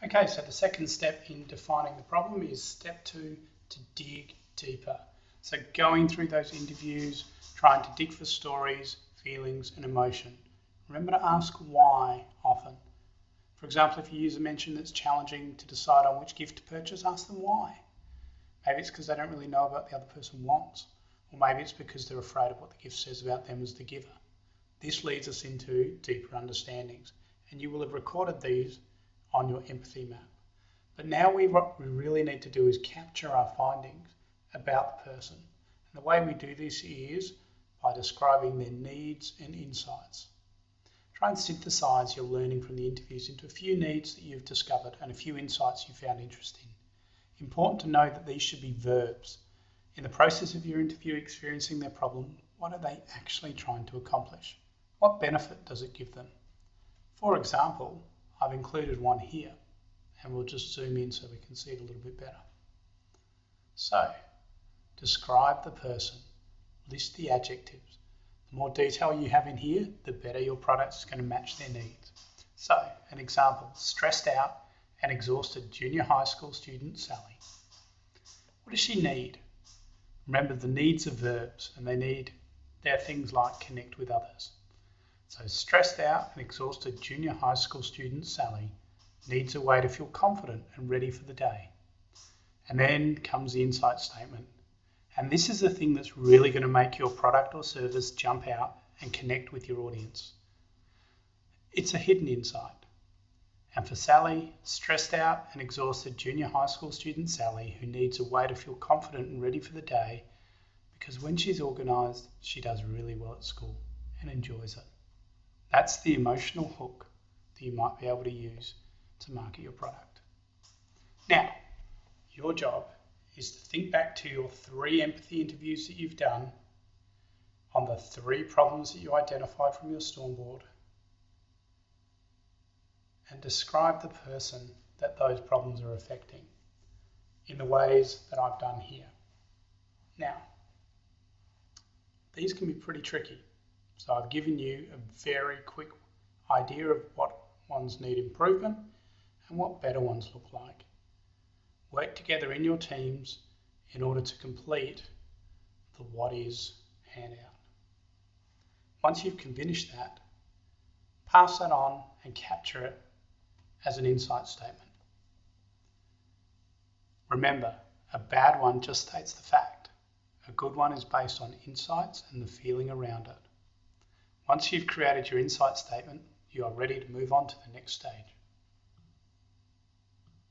Okay, so the second step in defining the problem is step 2, to dig deeper. So going through those interviews, trying to dig for stories, feelings and emotion. Remember to ask why often. For example, if your user mentioned it's challenging to decide on which gift to purchase, ask them why. Maybe it's because they don't really know about what the other person wants, or maybe it's because they're afraid of what the gift says about them as the giver. This leads us into deeper understandings, and you will have recorded these on your empathy map. But now what we really need to do is capture our findings about the person. And the way we do this is by describing their needs and insights. Try and synthesize your learning from the interviews into a few needs that you've discovered and a few insights you found interesting. Important to know that these should be verbs. In the process of your interview experiencing their problem, what are they actually trying to accomplish? What benefit does it give them? For example, I've included one here, and we'll just zoom in so we can see it a little bit better. So, describe the person, list the adjectives. The more detail you have in here, the better your product is going to match their needs. So, an example, stressed out and exhausted junior high school student Sally. What does she need? Remember, the needs are verbs, and they're things like connect with others. So stressed out and exhausted junior high school student Sally needs a way to feel confident and ready for the day. And then comes the insight statement. And this is the thing that's really going to make your product or service jump out and connect with your audience. It's a hidden insight. And for Sally, stressed out and exhausted junior high school student Sally, who needs a way to feel confident and ready for the day, because when she's organised, she does really well at school and enjoys it. That's the emotional hook that you might be able to use to market your product. Now, your job is to think back to your 3 empathy interviews that you've done on the 3 problems that you identified from your Stormboard and describe the person that those problems are affecting in the ways that I've done here. Now, these can be pretty tricky. So I've given you a very quick idea of what ones need improvement and what better ones look like. Work together in your teams in order to complete the what is handout. Once you've finished that, pass that on and capture it as an insight statement. Remember, a bad one just states the fact. A good one is based on insights and the feeling around it. Once you've created your insight statement, you are ready to move on to the next stage.